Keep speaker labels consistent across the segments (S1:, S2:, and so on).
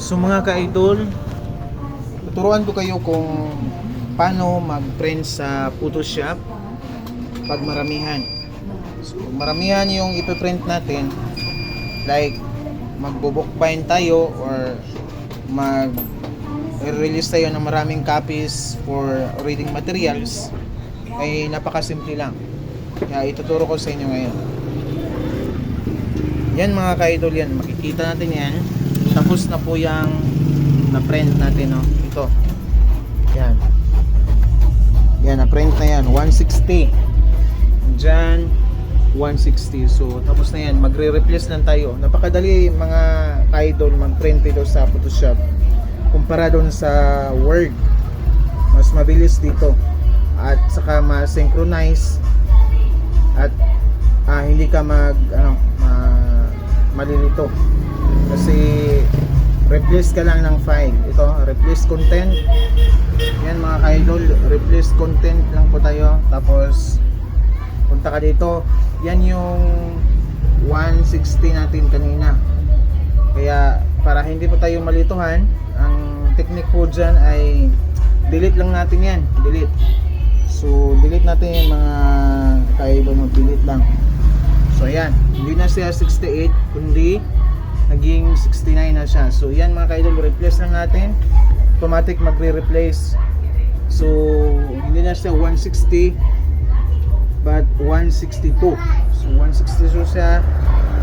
S1: So mga ka-idol, tuturuan ko kayo kung paano mag-print sa Photoshop pag maramihan. So maramihan yung ipiprint natin, like magbo-bookbind tayo or mag-release tayo ng maraming copies for reading materials, ay napakasimple lang. Kaya ituturo ko sa inyo ngayon. Yan mga ka-idol, yan makikita natin yan. Tapos na po yung na-print natin, no? Ito. Yan. Yan, na-print na yan. 160. Diyan, 160. So, tapos na yan. Magre-replace lang tayo. Napakadali mga ka-idol mag-print dito sa Photoshop. Kumpara doon sa Word. Mas mabilis dito. At saka ma-synchronize. At hindi ka malilito. Kasi replace ka lang ng file. Ito, replace content. Yan mga ka-idol, replace content lang po tayo. Tapos punta ka dito. Yan yung 160 natin kanina. Kaya para hindi po tayo malituhan, ang technique po dyan ay delete lang natin yan. Delete. So delete natin yung mga ka-idol, delete lang. So ayan, hindi na siya 68 kundi naging 69 na siya. So yan mga ka-idol, replace lang natin. Automatic magre-replace. So hindi na siya 160 but 162. So 162 siya.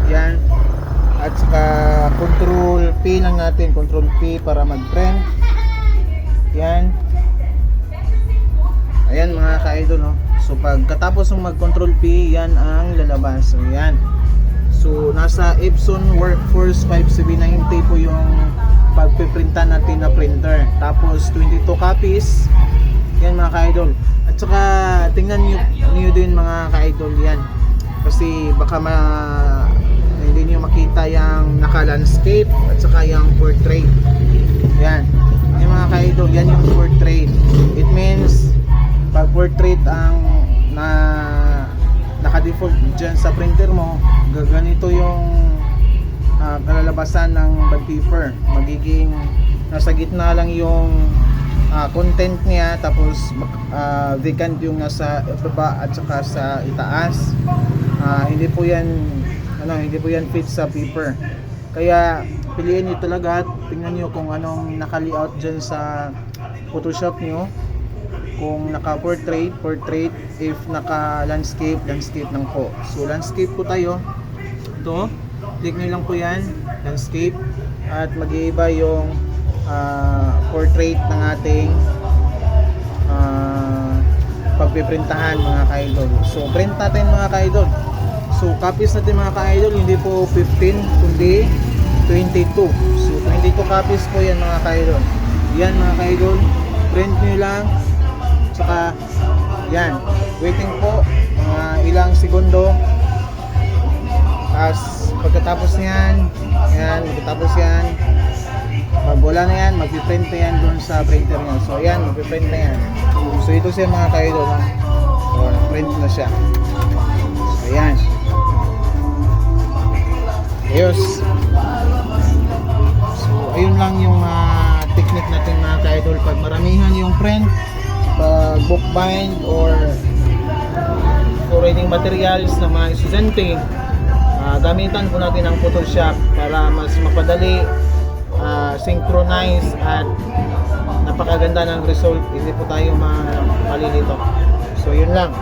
S1: Yan. At saka control P lang natin, control P para mag-print. Yan. Ayan mga ka-idol, no? So pagkatapos ng mag-control P, yan ang lalabas. So yan. So nasa Epson Workforce 5790 po yung pagpiprintan natin na printer. Tapos 22 copies. Yan mga ka-idol. At saka tingnan niyo din mga ka-idol yan. Kasi baka hindi niyo makita yung naka-landscape at saka yung portrait. Yan. Yan mga ka-idol, yan yung portrait. It means pag portrait ang naka-default dyan sa printer mo, ganito yung kalalabasan ng bond paper. Magiging nasa gitna lang yung content niya, tapos vacant yung nasa baba at saka sa itaas. Hindi po yan fit sa paper. Kaya piliin niyo talaga at tingnan niyo kung anong naka-layout dyan sa Photoshop niyo. Kung naka-portrait, portrait. If naka-landscape, landscape lang po. So landscape po tayo. Ito, click nyo lang po yan, landscape. At mag-iiba yung portrait ng ating pagpiprintahan mga ka-idol. So print natin mga ka-idol. So copies natin mga ka-idol, hindi po 15 kundi 22. So 22 copies po yan mga ka-idol. Yan mga ka-idol, print nyo lang. Saka yan, waiting po ilang segundo. Pagkatapos niyan, pagkatapos yan, pag wala na yan, mag-print na yan dun sa printer nyo. So yan, mag-print na yan. So ito siya mga ka-idol, no? So print na siya. So yan. Ayos. So ayun lang yung technique natin mga ka-idol. Pag maramihan yung print, pag bookbind or reading materials ng mga estudyante, gamitan po natin ang Photoshop para mas mapadali, synchronize at napakaganda ng result. Hindi po tayo malilito. So yun lang.